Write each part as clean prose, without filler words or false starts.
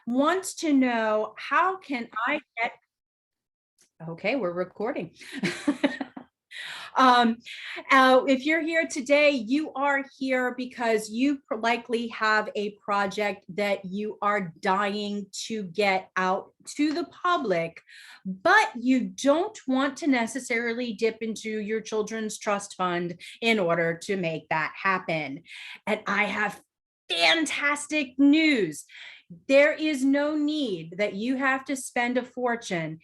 wants to know, how can I get, okay, we're recording. Um, if you're here today, you are here because you likely have a project that you are dying to get out to the public, but you don't want to necessarily dip into your children's trust fund in order to make that happen. And I have fantastic news. There is no need that you have to spend a fortune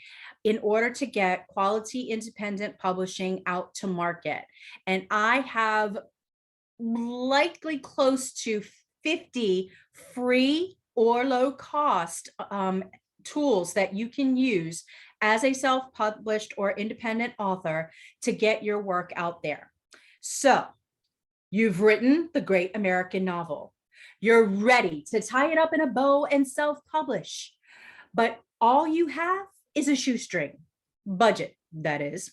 in order to get quality independent publishing out to market. And I have likely close to 50 free or low cost tools that you can use as a self-published or independent author to get your work out there. So you've written the great American novel. You're ready to tie it up in a bow and self-publish, but all you have is a shoestring budget, that is.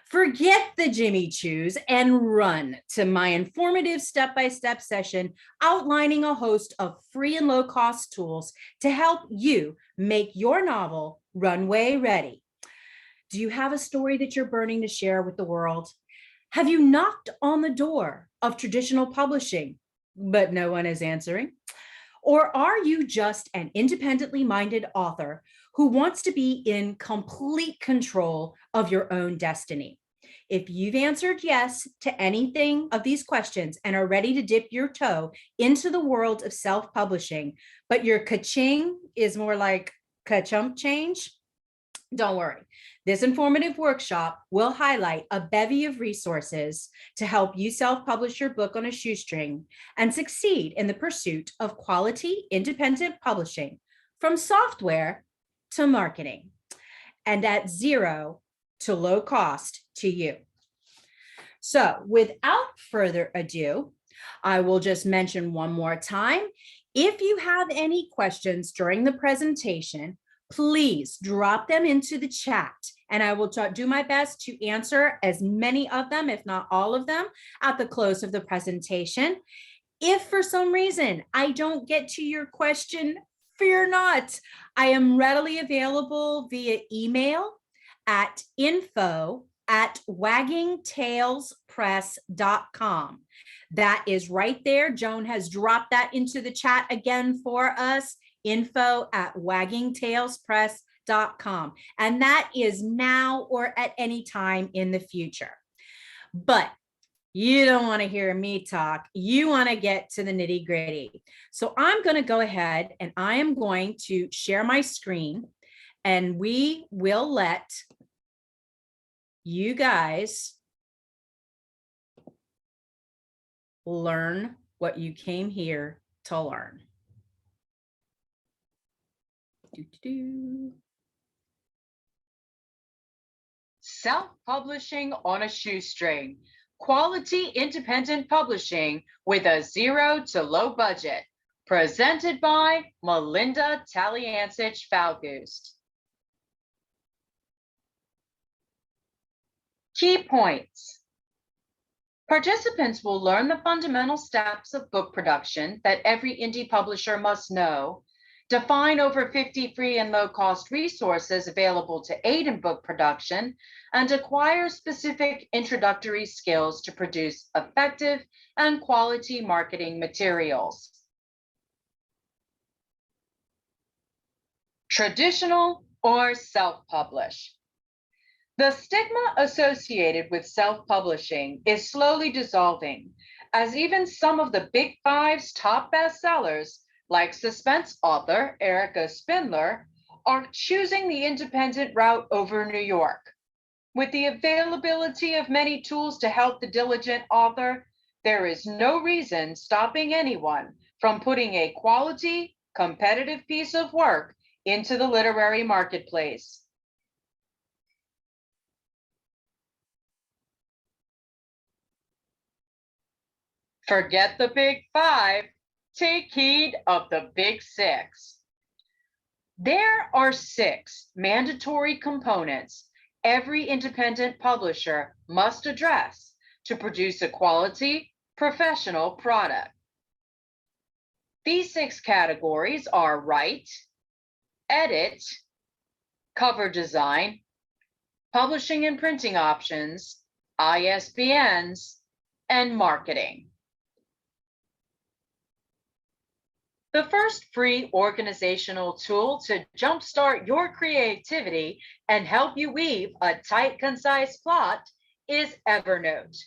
Forget the Jimmy Choos and run to my informative step-by-step session outlining a host of free and low-cost tools to help you make your novel runway ready. Do you have a story that you're burning to share with the world? Have you knocked on the door of traditional publishing, but no one is answering? Or are you just an independently minded author who wants to be in complete control of your own destiny? If you've answered yes to anything of these questions and are ready to dip your toe into the world of self-publishing, but your ka-ching is more like ka-chump change, don't worry. This informative workshop will highlight a bevy of resources to help you self-publish your book on a shoestring and succeed in the pursuit of quality independent publishing, from software to marketing, and at zero to low cost to you. So without further ado, I will just mention one more time. If you have any questions during the presentation, please drop them into the chat and I will do my best to answer as many of them, if not all of them, at the close of the presentation. If for some reason I don't get to your question, fear not. I am readily available via email at info@waggingtailspress.com. That is right there. Joan has dropped that into the chat again for us. info@waggingtailspress.com. And that is now or at any time in the future. But you don't want to hear me talk. You want to get to the nitty gritty. So I'm going to go ahead and I am going to share my screen and we will let you guys learn what you came here to learn. Self-publishing on a shoestring. Quality independent publishing with a zero to low budget. Presented by Melinda Taliancich Falgoust. Key points. Participants will learn the fundamental steps of book production that every indie publisher must know, define over 50 free and low-cost resources available to aid in book production, and acquire specific introductory skills to produce effective and quality marketing materials. Traditional or self-publish. The stigma associated with self-publishing is slowly dissolving, as even some of the Big Five's top bestsellers, like suspense author Erica Spindler, are choosing the independent route over New York. With the availability of many tools to help the diligent author, there is no reason stopping anyone from putting a quality, competitive piece of work into the literary marketplace. Forget the Big Five. Take heed of the Big Six. There are 6 mandatory components every independent publisher must address to produce a quality, professional product. These 6 categories are write, edit, cover design, publishing and printing options, ISBNs, and marketing. The first free organizational tool to jumpstart your creativity and help you weave a tight, concise plot is Evernote.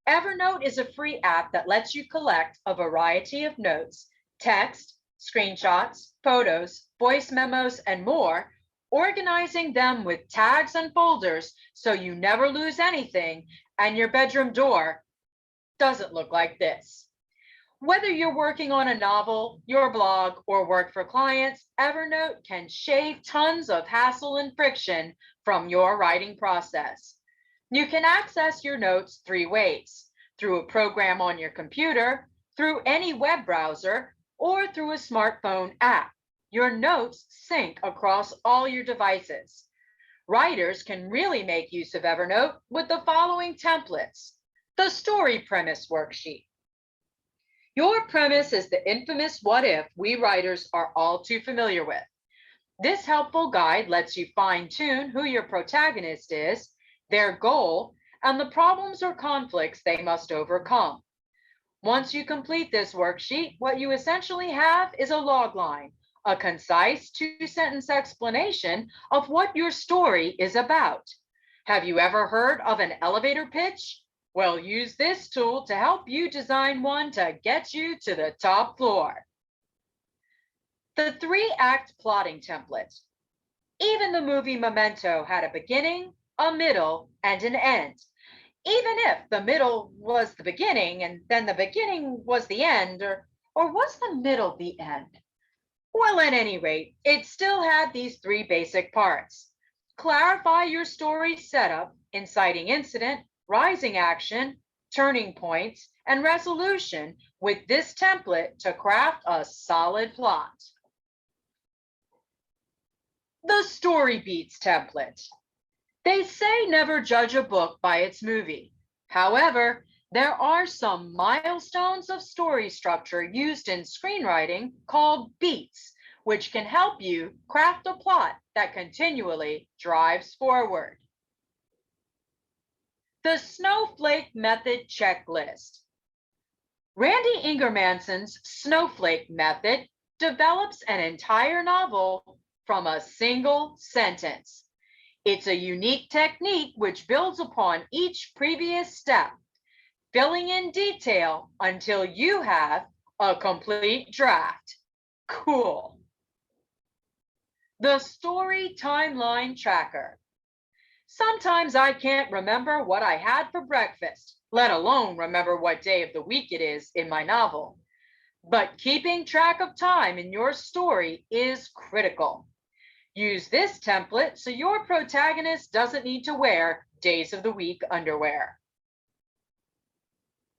Evernote is a free app that lets you collect a variety of notes, text, screenshots, photos, voice memos, and more, organizing them with tags and folders so you never lose anything and your bedroom door doesn't look like this. Whether you're working on a novel, your blog, or work for clients, Evernote can shave tons of hassle and friction from your writing process. You can access your notes 3 ways: through a program on your computer, through any web browser, or through a smartphone app. Your notes sync across all your devices. Writers can really make use of Evernote with the following templates. The story premise worksheet. Your premise is the infamous what if we writers are all too familiar with. This helpful guide lets you fine-tune who your protagonist is, their goal, and the problems or conflicts they must overcome. Once you complete this worksheet, what you essentially have is a log line, a concise 2-sentence explanation of what your story is about. Have you ever heard of an elevator pitch? Well, use this tool to help you design one to get you to the top floor. The 3-act plotting template. Even the movie Memento had a beginning, a middle, and an end. Even if the middle was the beginning and then the beginning was the end, or was the middle the end? Well, at any rate, it still had these 3 basic parts. Clarify your story setup, inciting incident, rising action, turning points, and resolution with this template to craft a solid plot. The Story Beats template. They say never judge a book by its movie. However, there are some milestones of story structure used in screenwriting called beats, which can help you craft a plot that continually drives forward. The Snowflake Method Checklist. Randy Ingermanson's Snowflake Method develops an entire novel from a single sentence. It's a unique technique which builds upon each previous step, filling in detail until you have a complete draft. Cool. The Story Timeline Tracker. Sometimes I can't remember what I had for breakfast, let alone remember what day of the week it is in my novel. But keeping track of time in your story is critical. Use this template so your protagonist doesn't need to wear days of the week underwear.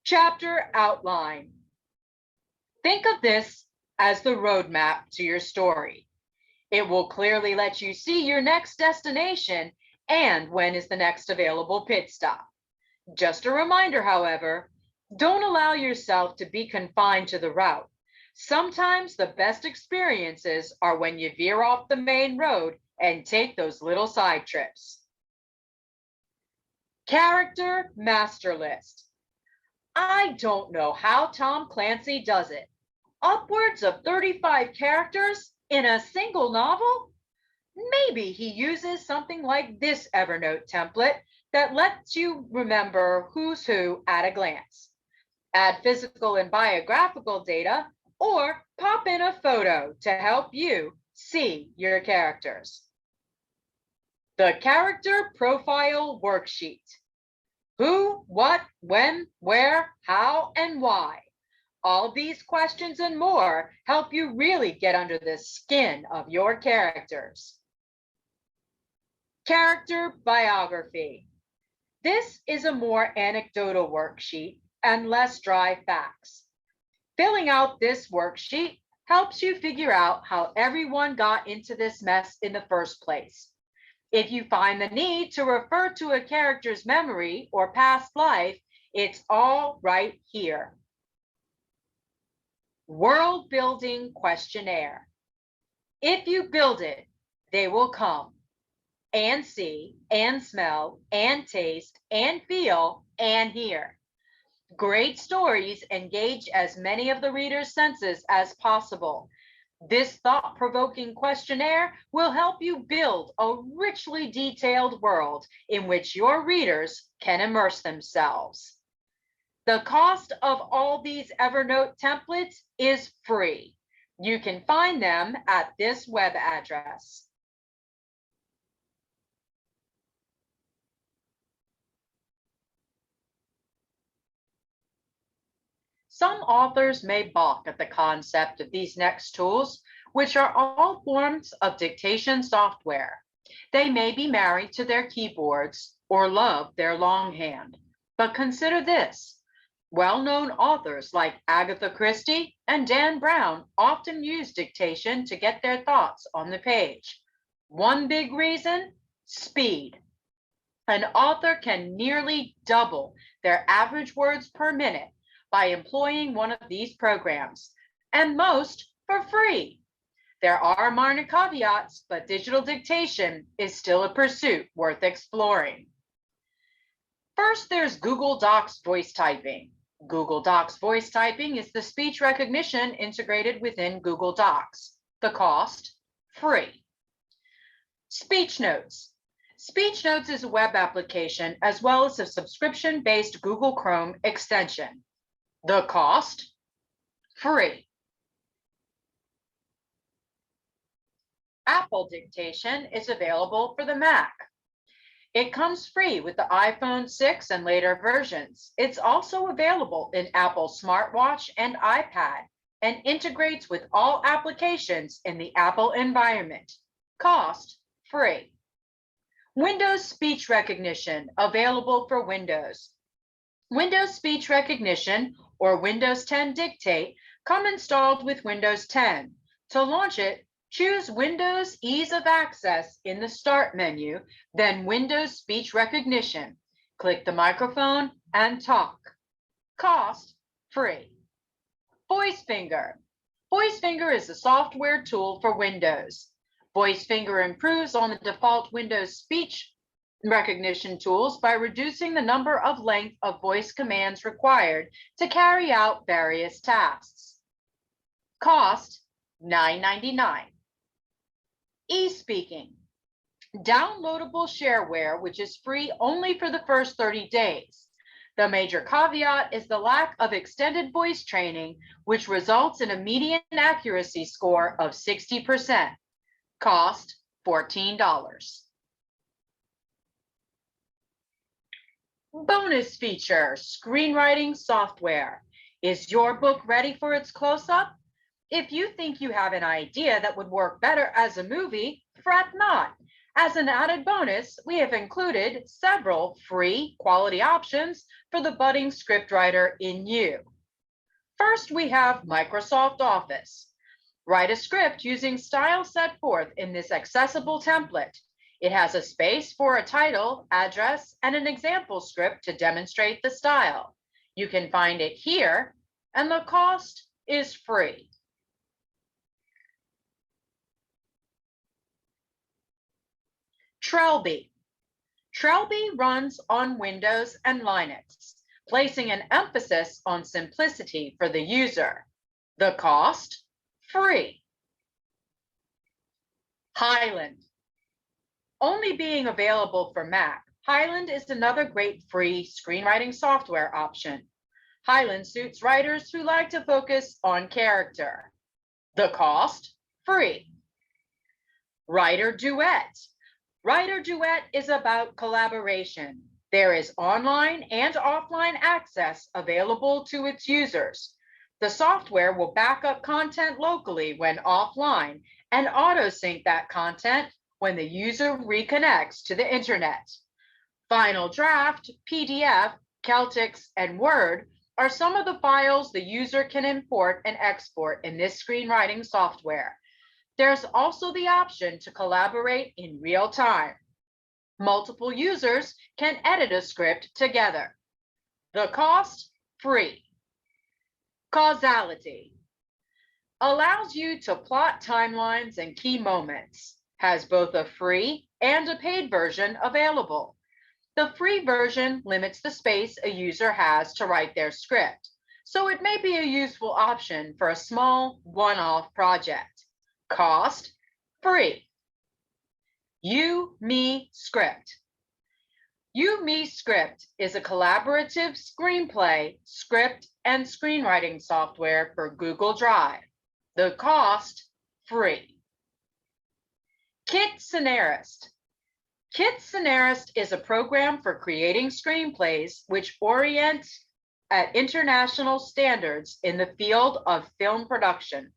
Chapter outline. Think of this as the roadmap to your story. It will clearly let you see your next destination and when is the next available pit stop. Just a reminder, however, don't allow yourself to be confined to the route. Sometimes the best experiences are when you veer off the main road and take those little side trips. Character master list. I don't know how Tom Clancy does it. Upwards of 35 characters in a single novel? Maybe he uses something like this Evernote template that lets you remember who's who at a glance. Add physical and biographical data or pop in a photo to help you see your characters. The Character Profile Worksheet. Who, what, when, where, how, and why. All these questions and more help you really get under the skin of your characters. Character biography. This is a more anecdotal worksheet and less dry facts. Filling out this worksheet helps you figure out how everyone got into this mess in the first place. If you find the need to refer to a character's memory or past life, it's all right here. World Building Questionnaire. If you build it, they will come and see and smell and taste and feel and hear. Great stories engage as many of the reader's senses as possible. This thought-provoking questionnaire will help you build a richly detailed world in which your readers can immerse themselves. The cost of all these Evernote templates is free. You can find them at this web address. Some authors may balk at the concept of these next tools, which are all forms of dictation software. They may be married to their keyboards or love their longhand. But consider this. Well-known authors like Agatha Christie and Dan Brown often use dictation to get their thoughts on the page. One big reason: speed. An author can nearly double their average words per minute by employing one of these programs, and most for free. There are minor caveats, but digital dictation is still a pursuit worth exploring. First, there's Google Docs voice typing. Google Docs voice typing is the speech recognition integrated within Google Docs. The cost: free. Speech Notes. Speech Notes is a web application as well as a subscription-based Google Chrome extension. The cost: free. Apple Dictation is available for the Mac. It comes free with the iPhone 6 and later versions. It's also available in Apple smartwatch and iPad and integrates with all applications in the Apple environment. Cost: free. Windows Speech Recognition, available for Windows. Windows Speech Recognition or Windows 10 Dictate come installed with Windows 10. To launch it, choose Windows Ease of Access in the Start menu, then Windows Speech Recognition. Click the microphone and talk. Cost: free. VoiceFinger. VoiceFinger is a software tool for Windows. VoiceFinger improves on the default Windows speech recognition tools by reducing the number of length of voice commands required to carry out various tasks. Cost: $9.99. eSpeaking. Downloadable shareware, which is free only for the first 30 days. The major caveat is the lack of extended voice training, which results in a median accuracy score of 60%. Cost: $14. Bonus feature: screenwriting software. Is your book ready for its close-up? If you think you have an idea that would work better as a movie, fret not. As an added bonus, we have included several free quality options for the budding scriptwriter in you. First, we have Microsoft Office. Write a script using style set forth in this accessible template. It has a space for a title, address, and an example script to demonstrate the style. You can find it here, and the cost is free. Trelby. Trelby runs on Windows and Linux, placing an emphasis on simplicity for the user. The cost: free. Highland. Only being available for Mac, Highland is another great free screenwriting software option. Highland suits writers who like to focus on character. The cost: free. Writer Duet. Writer Duet is about collaboration. There is online and offline access available to its users. The software will back up content locally when offline and auto-sync that content when the user reconnects to the internet. Final Draft, PDF, Celtics, and Word are some of the files the user can import and export in this screenwriting software. There's also the option to collaborate in real time. Multiple users can edit a script together. The cost: free. Causality. allows you to plot timelines and key moments, has both a free and a paid version available. The free version limits the space a user has to write their script, so it may be a useful option for a small one-off project. Cost, free. You, Me Script. You, Me Script is a collaborative screenplay, script, and screenwriting software for Google Drive. The cost, free. Kit Scenarist. Kit Scenarist is a program for creating screenplays which orient at international standards in the field of film production.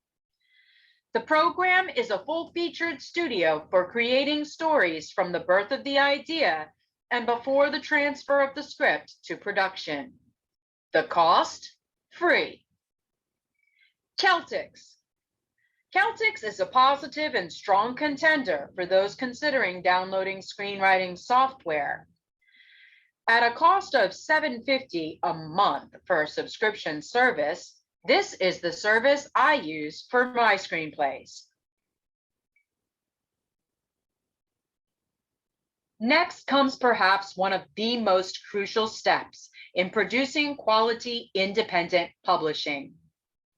The program is a full-featured studio for creating stories from the birth of the idea and before the transfer of the script to production. The cost, free. Celtics. Celtics is a positive and strong contender for those considering downloading screenwriting software. At a cost of $7.50 a month for a subscription service, this is the service I use for my screenplays. Next comes perhaps one of the most crucial steps in producing quality independent publishing,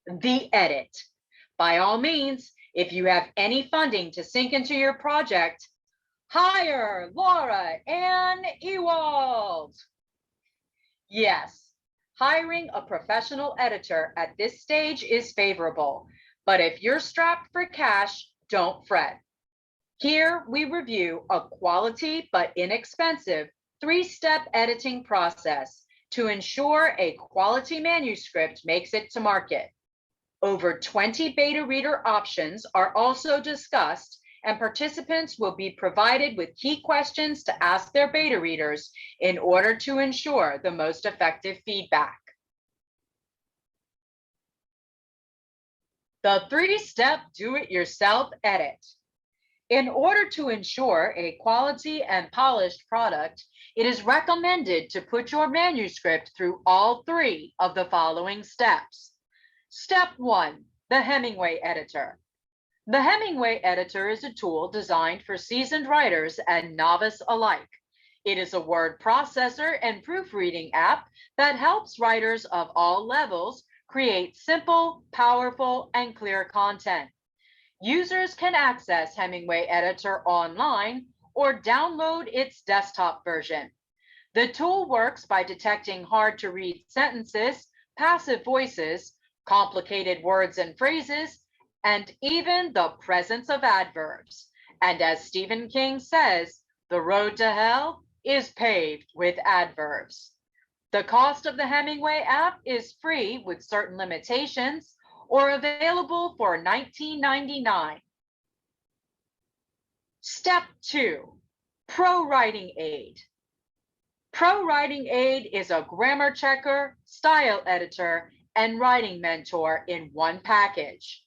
the edit. By all means, if you have any funding to sink into your project, hire Laura Ann Ewald. Yes, hiring a professional editor at this stage is favorable, but if you're strapped for cash, don't fret. Here we review a quality but inexpensive 3-step editing process to ensure a quality manuscript makes it to market. Over 20 beta reader options are also discussed, and participants will be provided with key questions to ask their beta readers in order to ensure the most effective feedback. The 3-step do-it-yourself edit. In order to ensure a quality and polished product, it is recommended to put your manuscript through all 3 of the following steps. Step 1, the Hemingway editor. The Hemingway editor is a tool designed for seasoned writers and novice alike. It is a word processor and proofreading app that helps writers of all levels create simple, powerful, and clear content. Users can access Hemingway Editor online or download its desktop version. The tool works by detecting hard-to-read sentences, passive voices, complicated words and phrases, and even the presence of adverbs. And as Stephen King says, the road to hell is paved with adverbs. The cost of the Hemingway app is free with certain limitations, or available for $19.99. Step 2, Pro Writing Aid. Pro Writing Aid is a grammar checker, style editor, and writing mentor in one package.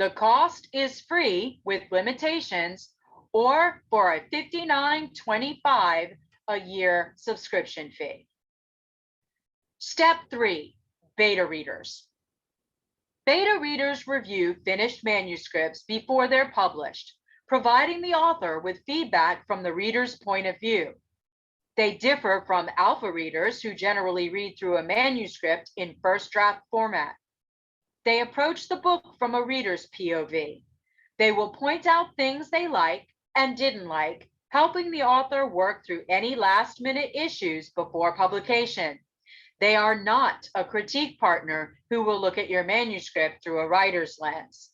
The cost is free with limitations or for a $59.25 a year subscription fee. Step 3, beta readers. Beta readers review finished manuscripts before they're published, providing the author with feedback from the reader's point of view. They differ from alpha readers who generally read through a manuscript in first draft format. They approach the book from a reader's POV. They will point out things they like and didn't like, helping the author work through any last-minute issues before publication. They are not a critique partner who will look at your manuscript through a writer's lens.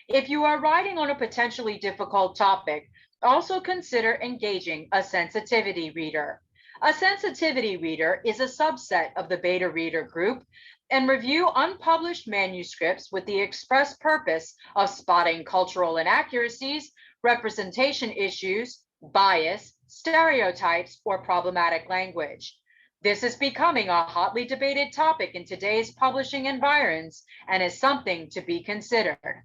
If you are writing on a potentially difficult topic, also consider engaging a sensitivity reader. A sensitivity reader is a subset of the beta reader group and review unpublished manuscripts with the express purpose of spotting cultural inaccuracies, representation issues, bias, stereotypes, or problematic language. This is becoming a hotly debated topic in today's publishing environs and is something to be considered.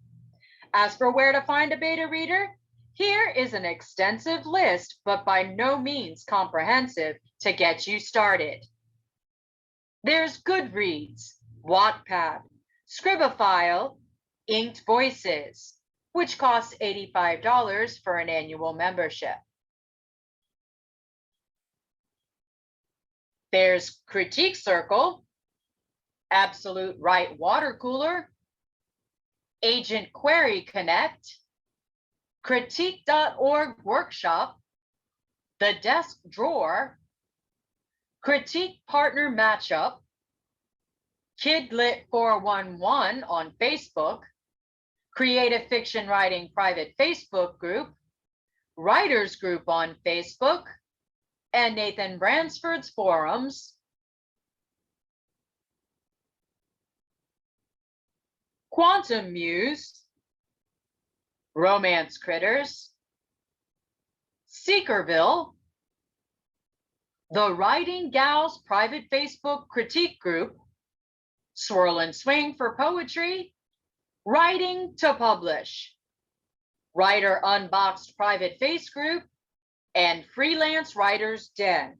As for where to find a beta reader, here is an extensive list, but by no means comprehensive, to get you started. There's Goodreads, Wattpad, Scribophile, Inked Voices, which costs $85 for an annual membership. There's Critique Circle, Absolute Right Water Cooler, Agent Query Connect, Critique.org Workshop, The Desk Drawer, Critique Partner Matchup, Kidlit 411 on Facebook, Creative Fiction Writing Private Facebook Group, Writers Group on Facebook, and Nathan Bransford's forums. Quantum Muse, Romance Critters, Seekerville, the Writing Gals Private Facebook Critique Group, Swirl and Swing for Poetry, Writing to Publish, Writer Unboxed Private Face Group, and Freelance Writers Den.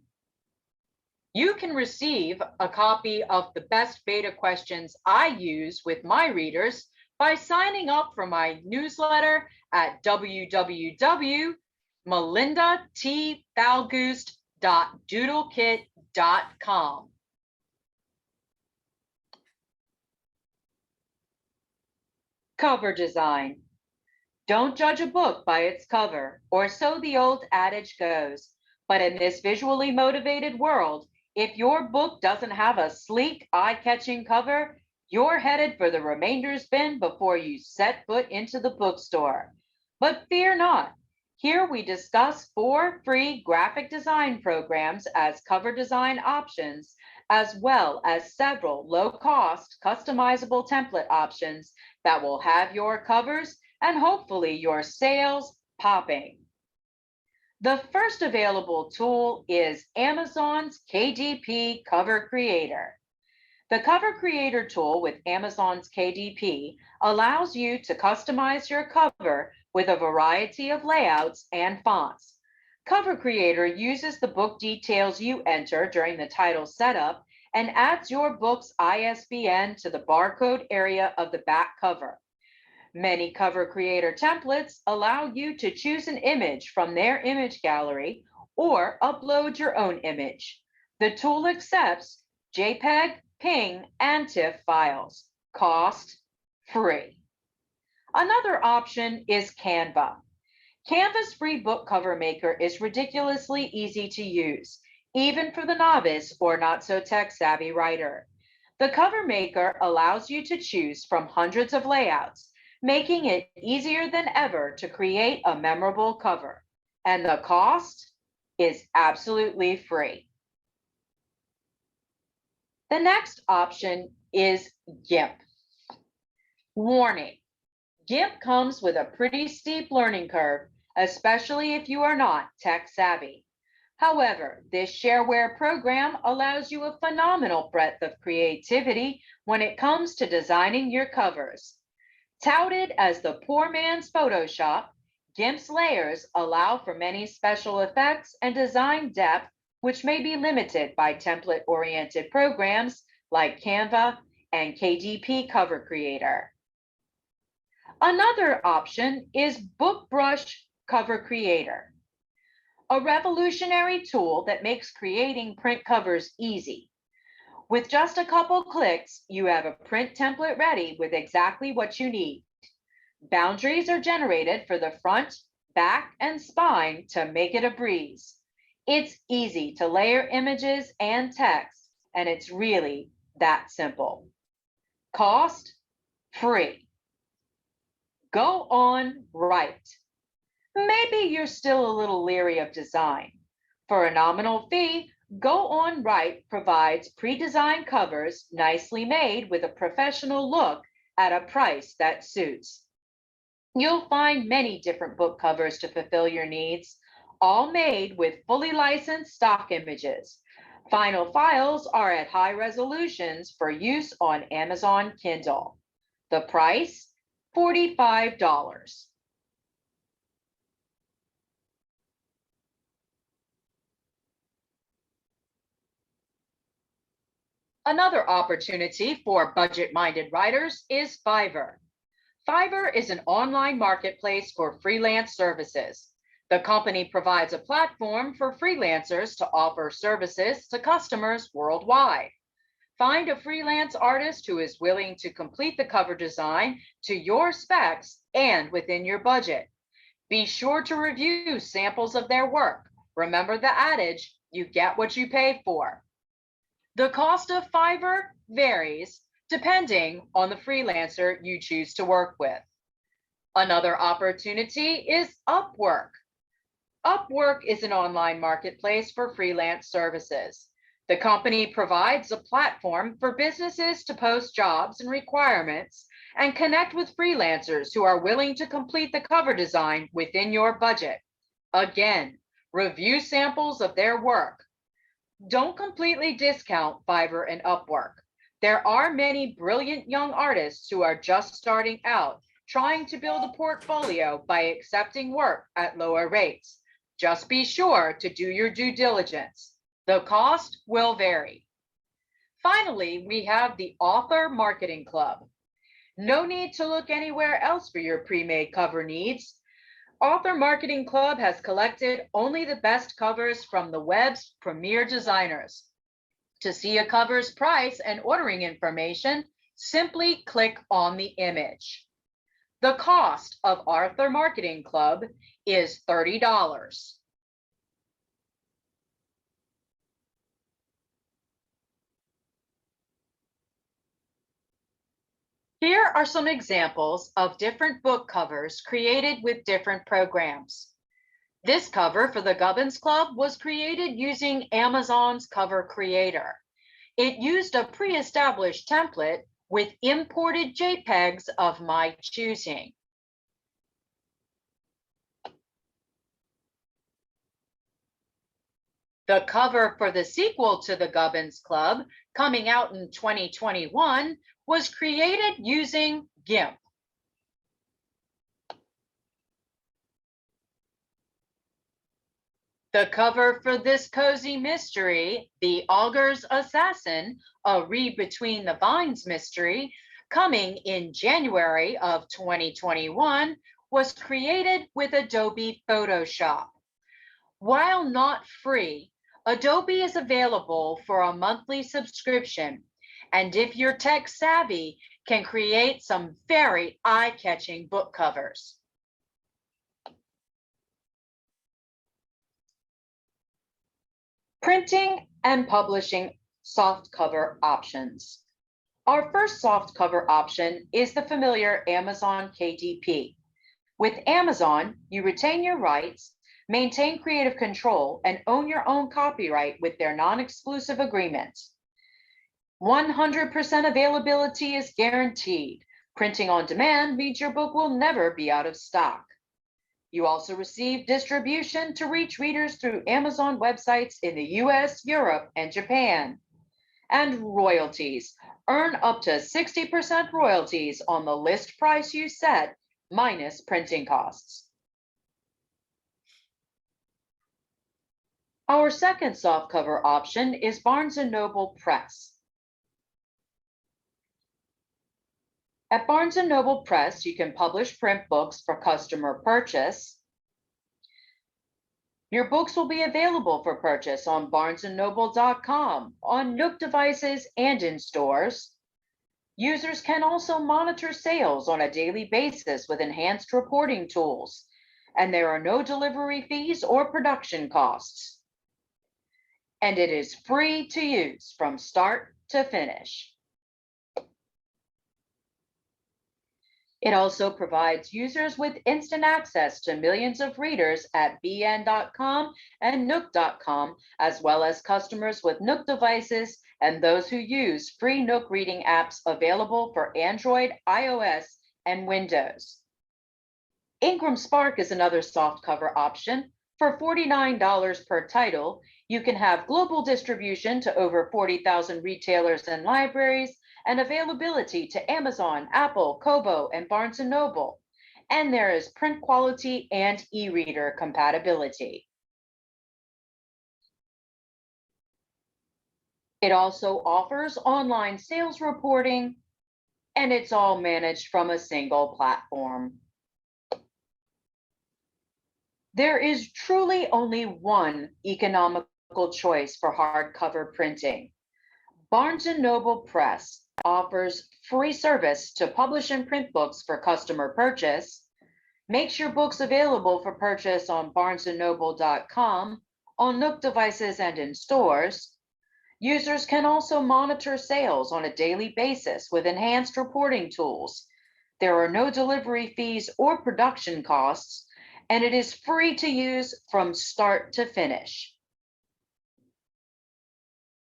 You can receive a copy of the best beta questions I use with my readers by signing up for my newsletter at www.melindatfalgoust.doodlekit.com. Cover design. Don't judge a book by its cover, or so the old adage goes. But in this visually motivated world, if your book doesn't have a sleek, eye-catching cover, you're headed for the remainders bin before you set foot into the bookstore. But fear not. Here we discuss 4 free graphic design programs as cover design options, as well as several low-cost customizable template options that will have your covers and hopefully your sales popping. The first available tool is Amazon's KDP Cover Creator. The Cover Creator tool with Amazon's KDP allows you to customize your cover with a variety of layouts and fonts. Cover Creator uses the book details you enter during the title setup and adds your book's ISBN to the barcode area of the back cover. Many Cover Creator templates allow you to choose an image from their image gallery or upload your own image. The tool accepts JPEG, PNG, and TIFF files, cost free. Another option is Canva. Canva's free book cover maker is ridiculously easy to use, even for the novice or not so tech-savvy writer. The cover maker allows you to choose from hundreds of layouts, making it easier than ever to create a memorable cover. And the cost is absolutely free. The next option is GIMP. Warning, GIMP comes with a pretty steep learning curve, especially if you are not tech savvy. However, this shareware program allows you a phenomenal breadth of creativity when it comes to designing your covers. Touted as the poor man's Photoshop, GIMP's layers allow for many special effects and design depth, which may be limited by template-oriented programs like Canva and KDP Cover Creator. Another option is BookBrush Cover Creator, a revolutionary tool that makes creating print covers easy. With just a couple clicks, you have a print template ready with exactly what you need. Boundaries are generated for the front, back, and spine to make it a breeze. It's easy to layer images and text, and it's really that simple. Cost free. Go on right. Maybe you're still a little leery of design. For a nominal fee, Go On Right provides pre-designed covers nicely made with a professional look at a price that suits. You'll find many different book covers to fulfill your needs, all made with fully licensed stock images. Final files are at high resolutions for use on Amazon Kindle. The price, $45. Another opportunity for budget-minded writers is Fiverr. Fiverr is an online marketplace for freelance services. The company provides a platform for freelancers to offer services to customers worldwide. Find a freelance artist who is willing to complete the cover design to your specs and within your budget. Be sure to review samples of their work. Remember the adage, you get what you pay for. The cost of Fiverr varies depending on the freelancer you choose to work with. Another opportunity is Upwork. Upwork is an online marketplace for freelance services. The company provides a platform for businesses to post jobs and requirements and connect with freelancers who are willing to complete the cover design within your budget. Again, review samples of their work. Don't completely discount Fiverr and Upwork. There are many brilliant young artists who are just starting out, trying to build a portfolio by accepting work at lower rates. Just be sure to do your due diligence. The cost will vary. Finally, we have the Author Marketing Club. No need to look anywhere else for your pre-made cover needs. Author Marketing Club has collected only the best covers from the web's premier designers. To see a cover's price and ordering information, simply click on the image. The cost of Author Marketing Club is $30. Here are some examples of different book covers created with different programs. This cover for the Gubbins Club was created using Amazon's Cover Creator. It used a pre-established template with imported JPEGs of my choosing. The cover for the sequel to the Gubbins Club, coming out in 2021, was created using GIMP. The cover for this cozy mystery, The Augur's Assassin, a Read Between the Vines mystery, coming in January of 2021, was created with Adobe Photoshop. While not free, Adobe is available for a monthly subscription, and if you're tech savvy, can create some very eye-catching book covers. Printing and publishing softcover options. Our first softcover option is the familiar Amazon KDP. With Amazon, you retain your rights, maintain creative control, and own your own copyright with their non-exclusive agreements. 100% availability is guaranteed. Printing on demand means your book will never be out of stock. You also receive distribution to reach readers through Amazon websites in the US, Europe, and Japan. And royalties. Earn up to 60% royalties on the list price you set, minus printing costs. Our second softcover option is Barnes & Noble Press. At Barnes & Noble Press, you can publish print books for customer purchase. Your books will be available for purchase on barnesandnoble.com, on Nook devices, and in stores. Users can also monitor sales on a daily basis with enhanced reporting tools, and there are no delivery fees or production costs. And it is free to use from start to finish. It also provides users with instant access to millions of readers at bn.com and nook.com, as well as customers with Nook devices and those who use free Nook reading apps available for Android, iOS, and Windows. Ingram Spark is another softcover option. For $49 per title, you can have global distribution to over 40,000 retailers and libraries, and availability to Amazon, Apple, Kobo, and Barnes & Noble. And there is print quality and e-reader compatibility. It also offers online sales reporting, and it's all managed from a single platform. There is truly only one economical choice for hardcover printing. Barnes & Noble Press offers free service to publish and print books for customer purchase, makes your books available for purchase on barnesandnoble.com, on Nook devices and in stores. Users can also monitor sales on a daily basis with enhanced reporting tools. There are no delivery fees or production costs, and it is free to use from start to finish.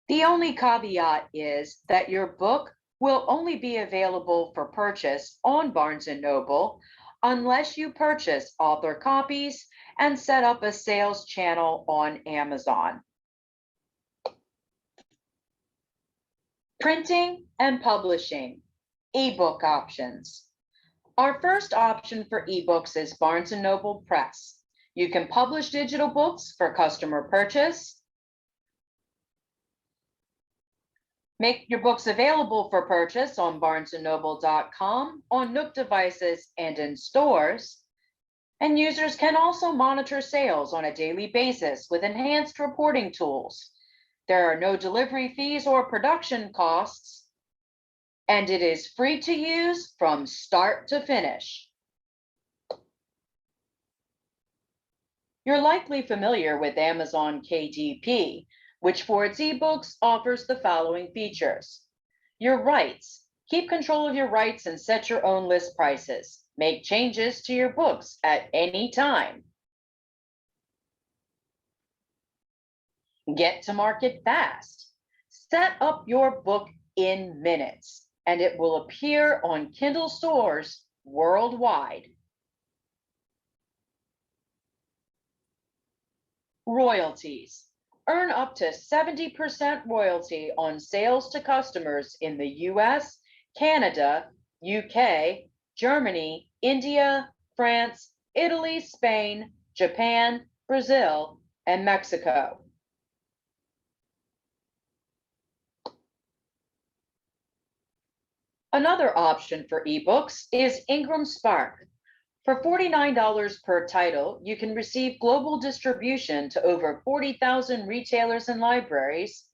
The only caveat is that your book will only be available for purchase on Barnes & Noble unless you purchase author copies and set up a sales channel on Amazon. Printing and publishing, ebook options. Our first option for ebooks is Barnes & Noble Press. You can publish digital books for customer purchase, make your books available for purchase on barnesandnoble.com, on Nook devices and in stores, and users can also monitor sales on a daily basis with enhanced reporting tools. There are no delivery fees or production costs, and it is free to use from start to finish. You're likely familiar with Amazon KDP, which for its ebooks offers the following features. Your rights. Keep control of your rights and set your own list prices. Make changes to your books at any time. Get to market fast. Set up your book in minutes, and it will appear on Kindle stores worldwide. Royalties. Earn up to 70% royalty on sales to customers in the US, Canada, UK, Germany, India, France, Italy, Spain, Japan, Brazil, and Mexico. Another option for ebooks is Ingram Spark. For $49 per title, you can receive global distribution to over 40,000 retailers and libraries,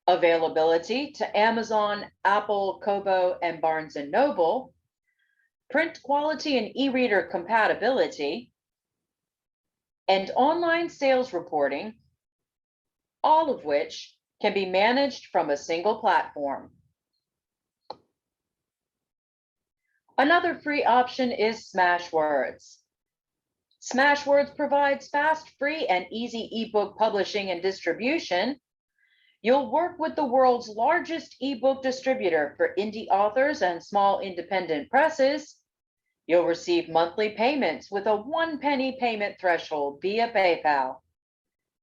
availability to Amazon, Apple, Kobo, and Barnes & Noble, print quality and e-reader compatibility, and online sales reporting, all of which can be managed from a single platform. Another free option is Smashwords. Smashwords provides fast, free, and easy ebook publishing and distribution. You'll work with the world's largest ebook distributor for indie authors and small independent presses. You'll receive monthly payments with a 1 penny payment threshold via PayPal.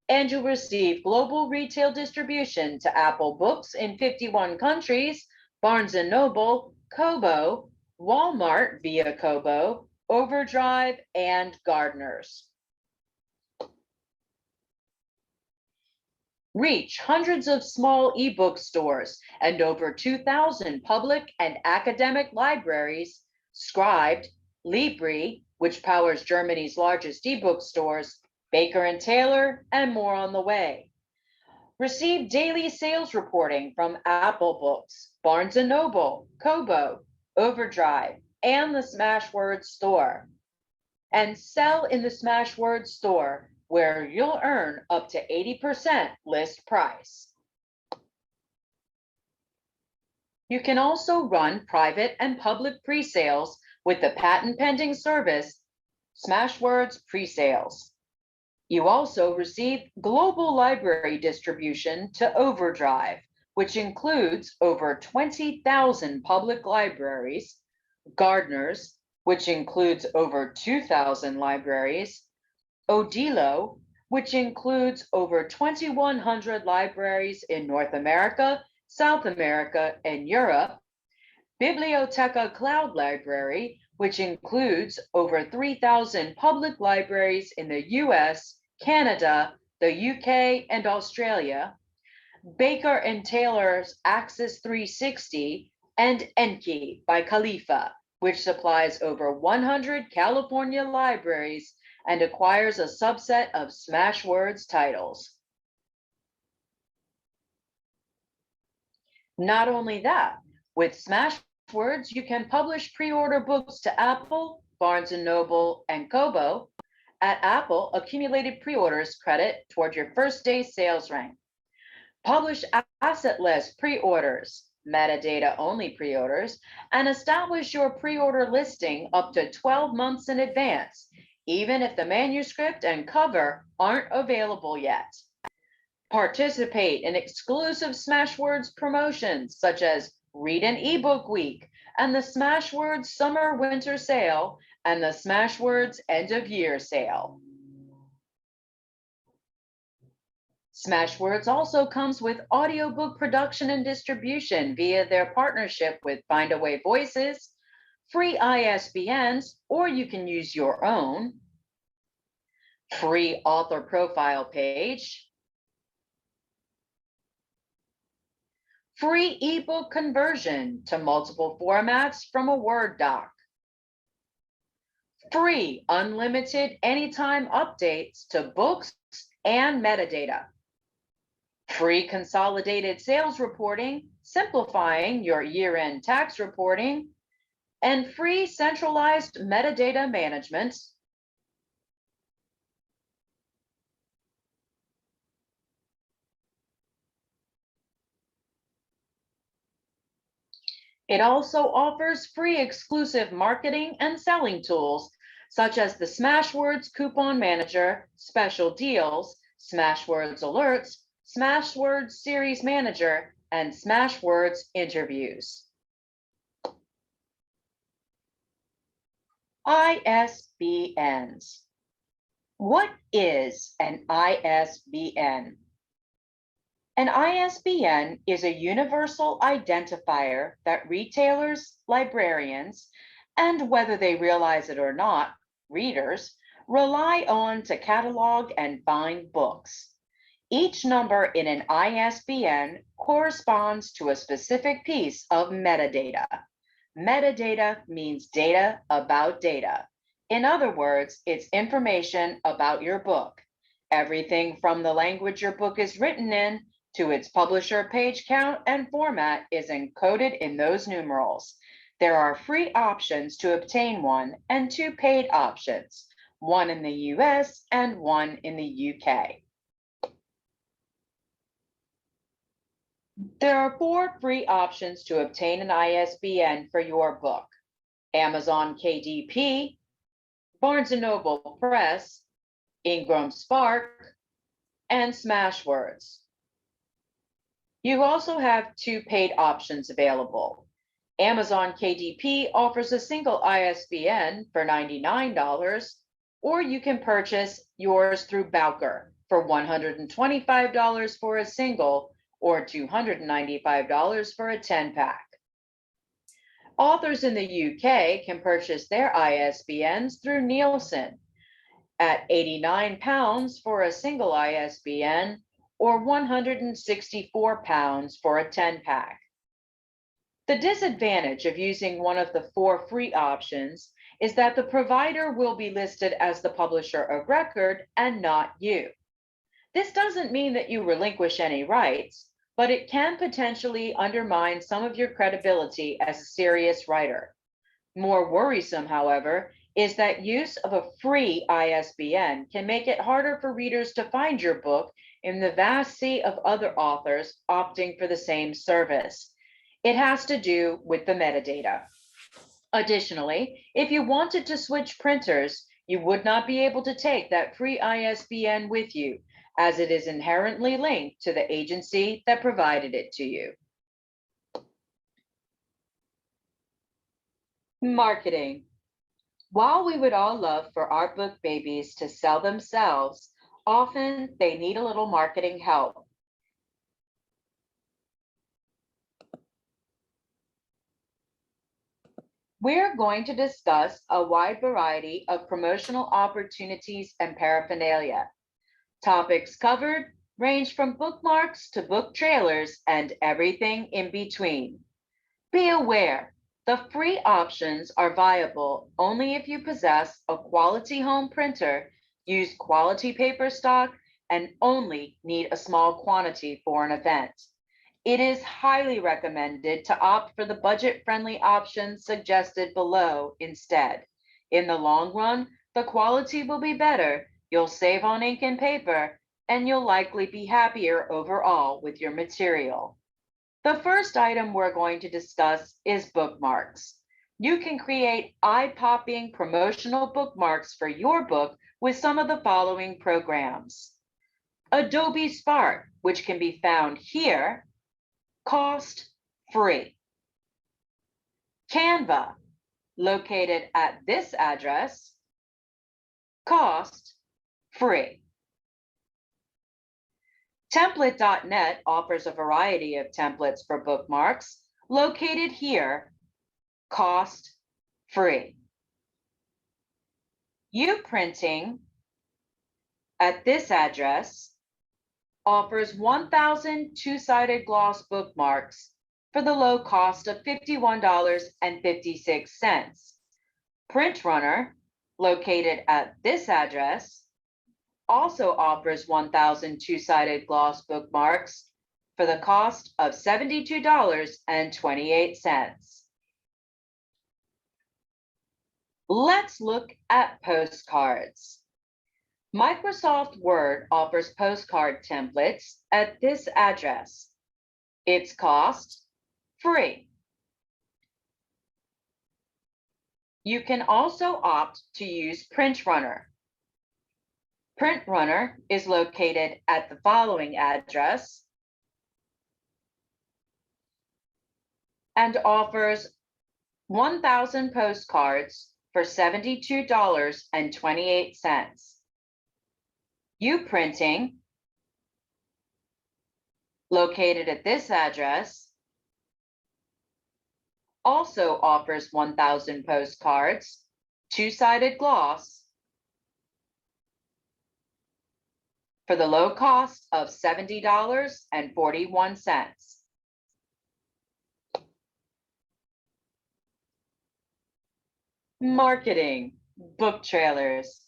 And you'll receive global retail distribution to Apple Books in 51 countries, Barnes & Noble, Kobo, Walmart via Kobo, Overdrive, and Gardner's. Reach hundreds of small ebook stores and over 2,000 public and academic libraries, Scribd, Libri, which powers Germany's largest ebook stores, Baker & Taylor, and more on the way. Receive daily sales reporting from Apple Books, Barnes & Noble, Kobo, Overdrive, and the Smashwords store, and sell in the Smashwords store where you'll earn up to 80% list price. You can also run private and public pre-sales with the patent pending service, Smashwords Pre-Sales. You also receive global library distribution to Overdrive, which includes over 20,000 public libraries, Gardner's, which includes over 2,000 libraries, Odilo, which includes over 2,100 libraries in North America, South America, and Europe, Biblioteca Cloud Library, which includes over 3,000 public libraries in the US, Canada, the UK, and Australia, Baker & Taylor's Access 360, and Enki by Khalifa, which supplies over 100 California libraries and acquires a subset of Smashwords titles. Not only that, with Smashwords, you can publish pre-order books to Apple, Barnes & Noble, and Kobo. At Apple, accumulated pre-orders credit toward your first day sales rank. Publish assetless pre-orders, metadata-only pre-orders, and establish your pre-order listing up to 12 months in advance, even if the manuscript and cover aren't available yet. Participate in exclusive Smashwords promotions such as Read an eBook Week and the Smashwords Summer Winter Sale and the Smashwords End of Year Sale. Smashwords also comes with audiobook production and distribution via their partnership with Findaway Voices, free ISBNs, or you can use your own, free author profile page, free ebook conversion to multiple formats from a Word doc, free unlimited anytime updates to books and metadata, free consolidated sales reporting, simplifying your year-end tax reporting, and free centralized metadata management. It also offers free exclusive marketing and selling tools, such as the Smashwords Coupon Manager, Special Deals, Smashwords Alerts, Smashwords Series Manager, and Smashwords Interviews. ISBNs. What is an ISBN? An ISBN is a universal identifier that retailers, librarians, and whether they realize it or not, readers, rely on to catalog and find books. Each number in an ISBN corresponds to a specific piece of metadata. Metadata means data about data. In other words, it's information about your book. Everything from the language your book is written in to its publisher page count and format is encoded in those numerals. There are free options to obtain one and two paid options, one in the US and one in the UK. There are 4 free options to obtain an ISBN for your book: Amazon KDP, Barnes & Noble Press, Ingram Spark, and Smashwords. You also have 2 paid options available. Amazon KDP offers a single ISBN for $99, or you can purchase yours through Bowker for $125 for a single or $295 for a 10-pack. Authors in the UK can purchase their ISBNs through Nielsen at £89 for a single ISBN or £164 for a 10-pack. The disadvantage of using one of the 4 free options is that the provider will be listed as the publisher of record and not you. This doesn't mean that you relinquish any rights, but it can potentially undermine some of your credibility as a serious writer. More worrisome, however, is that use of a free ISBN can make it harder for readers to find your book in the vast sea of other authors opting for the same service. It has to do with the metadata. Additionally, if you wanted to switch printers, you would not be able to take that free ISBN with you, as it is inherently linked to the agency that provided it to you. Marketing. While we would all love for our book babies to sell themselves, often they need a little marketing help. We're going to discuss a wide variety of promotional opportunities and paraphernalia. Topics covered range from bookmarks to book trailers and everything in between. Be aware, the free options are viable only if you possess a quality home printer, use quality paper stock, and only need a small quantity for an event. It is highly recommended to opt for the budget-friendly options suggested below instead. In the long run, the quality will be better, you'll save on ink and paper, and you'll likely be happier overall with your material. The first item we're going to discuss is bookmarks. You can create eye-popping promotional bookmarks for your book with some of the following programs. Adobe Spark, which can be found here, cost free. Canva, located at this address, cost free. Template.net offers a variety of templates for bookmarks, located here, cost free. Uprinting at this address offers 1,000 two-sided gloss bookmarks for the low cost of $51.56. PrintRunner, located at this address, also offers 1,000 two-sided gloss bookmarks for the cost of $72.28. Let's look at postcards. Microsoft Word offers postcard templates at this address. It's cost free. You can also opt to use PrintRunner. PrintRunner is located at the following address and offers 1,000 postcards for $72.28. Uprinting, located at this address, also offers 1,000 postcards, two-sided gloss, for the low cost of $70.41. Marketing, book trailers.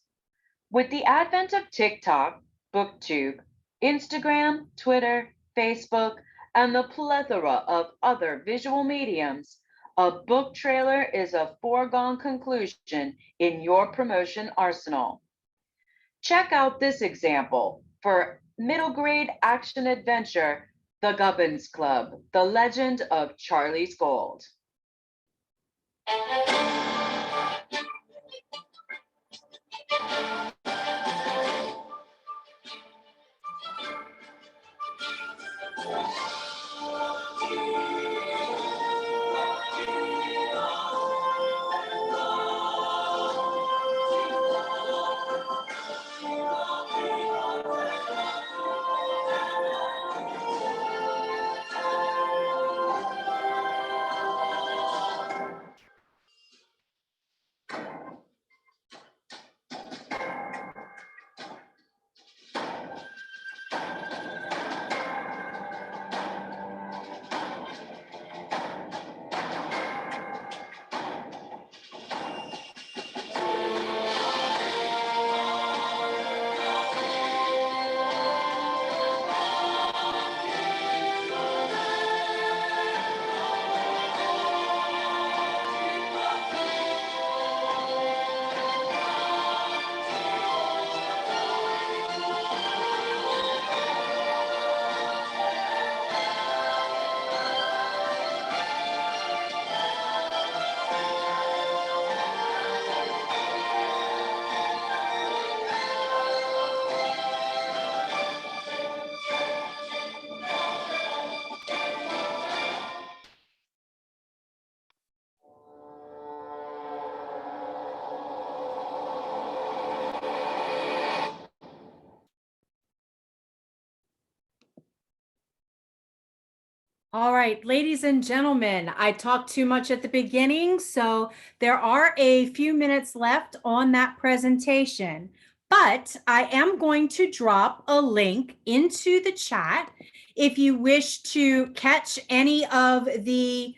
With the advent of TikTok, BookTube, Instagram, Twitter, Facebook, and the plethora of other visual mediums, a book trailer is a foregone conclusion in your promotion arsenal. Check out this example for middle grade action adventure, The Gubbins Club, The Legend of Charlie's Gold. All right, ladies and gentlemen, I talked too much at the beginning, so there are a few minutes left on that presentation, but I am going to drop a link into the chat if you wish to catch any of the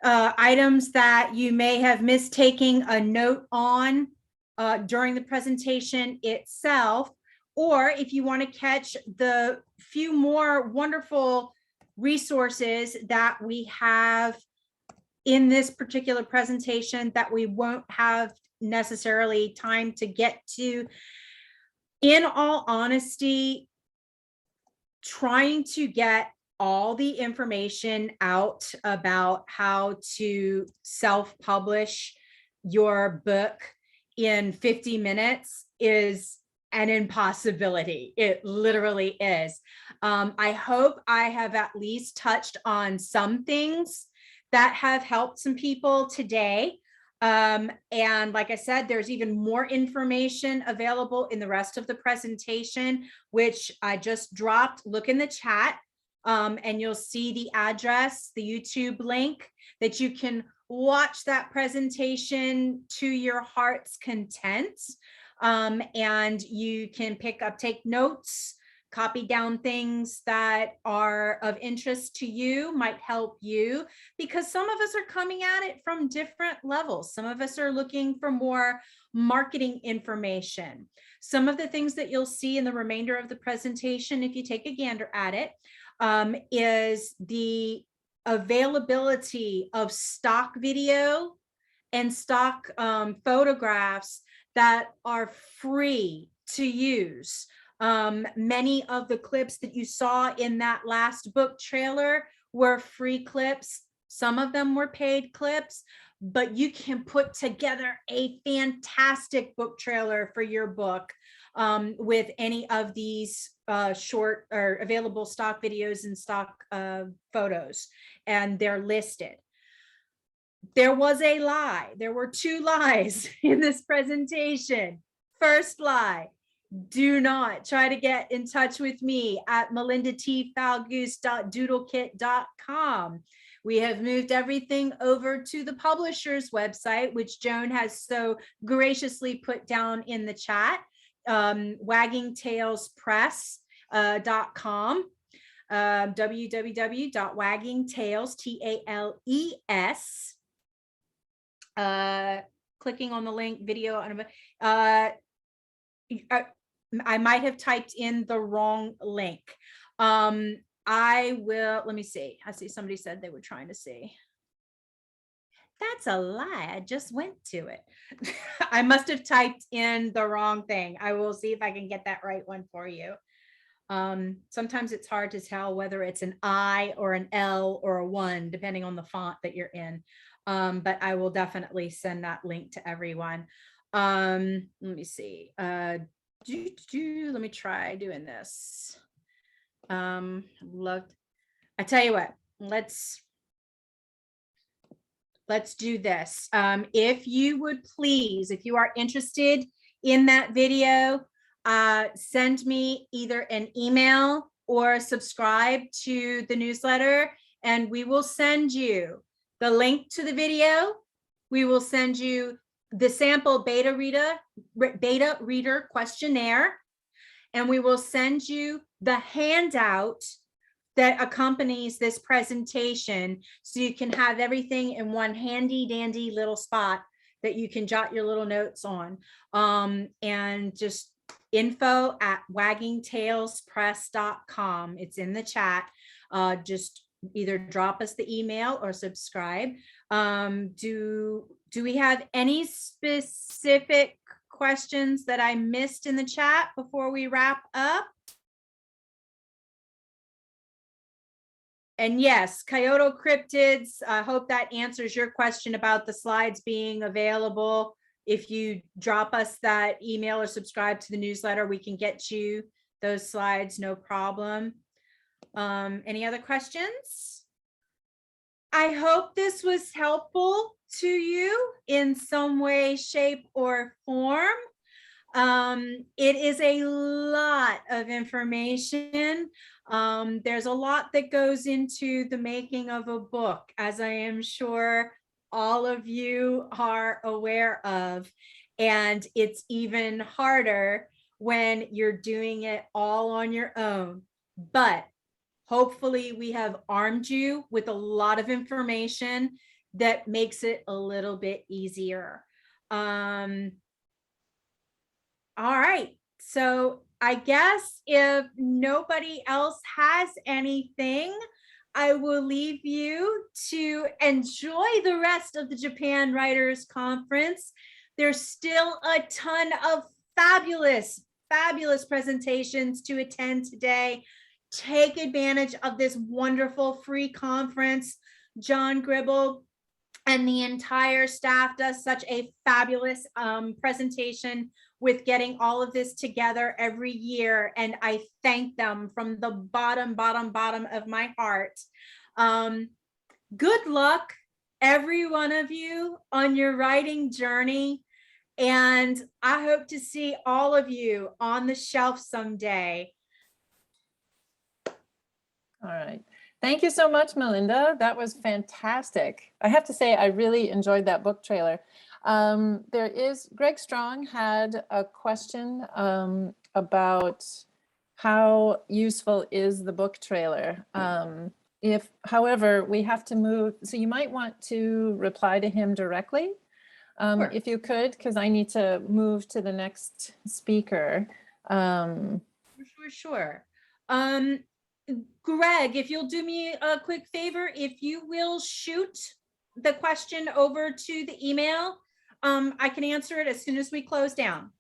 items that you may have missed taking a note on during the presentation itself, or if you want to catch the few more wonderful resources that we have in this particular presentation that we won't have necessarily time to get to. In all honesty, trying to get all the information out about how to self-publish your book in 50 minutes is an impossibility. It literally is. I hope I have at least touched on some things that have helped some people today. And like I said, there's even more information available in the rest of the presentation, which I just dropped. Look in the chat, and you'll see the address, the YouTube link that you can watch that presentation to your heart's content. And you can take notes, copy down things that are of interest to you, might help you, because some of us are coming at it from different levels. Some of us are looking for more marketing information. Some of the things that you'll see in the remainder of the presentation, if you take a gander at it, is the availability of stock video and stock photographs that are free to use. Many of the clips that you saw in that last book trailer were free clips. Some of them were paid clips, but you can put together a fantastic book trailer for your book with any of these short or available stock videos and stock photos, and they're listed. There was a lie. There were two lies in this presentation. First lie: do not try to get in touch with me at melindatfalgoust.doodlekit.com. We have moved everything over to the publisher's website, which Joan has so graciously put down in the chat, waggingtailspress.com, www.waggingtails, clicking on the link video. I might have typed in the wrong link. I will, let me see. I see somebody said they were trying to see. That's a lie. I just went to it. I must have typed in the wrong thing. I will see if I can get that right one for you. Sometimes it's hard to tell whether it's an I or an L or a 1, depending on the font that you're in. But I will definitely send that link to everyone. Let me see. Let me try doing this. I tell you what, let's do this. If you would please, if you are interested in that video, send me either an email or subscribe to the newsletter, and we will send you the link to the video. We will send you the sample beta reader questionnaire, and we will send you the handout that accompanies this presentation, so you can have everything in one handy dandy little spot that you can jot your little notes on. And just info@waggingtailspress.com. It's in the chat. Just either drop us the email or subscribe. Do we have any specific questions that I missed in the chat before we wrap up? And yes, Kyoto Cryptids, I hope that answers your question about the slides being available. If you drop us that email or subscribe to the newsletter, we can get you those slides, no problem. Any other questions? I hope this was helpful to you in some way, shape, or form. It is a lot of information. There's a lot that goes into the making of a book, as I am sure all of you are aware of. And it's even harder when you're doing it all on your own. But hopefully we have armed you with a lot of information that makes it a little bit easier. All right. So I guess if nobody else has anything, I will leave you to enjoy the rest of the Japan Writers Conference. There's still a ton of fabulous, fabulous presentations to attend today. Take advantage of this wonderful free conference. John Gribble and the entire staff does such a fabulous presentation with getting all of this together every year. And I thank them from the bottom of my heart. Good luck, every one of you, on your writing journey. And I hope to see all of you on the shelf someday. All right. Thank you so much, Melinda. That was fantastic. I have to say, I really enjoyed that book trailer. Greg Strong had a question about how useful is the book trailer. However, we have to move, so you might want to reply to him directly, Sure. if you could, because I need to move to the next speaker. Sure. Greg, if you'll do me a quick favor, if you will shoot the question over to the email, I can answer it as soon as we close down.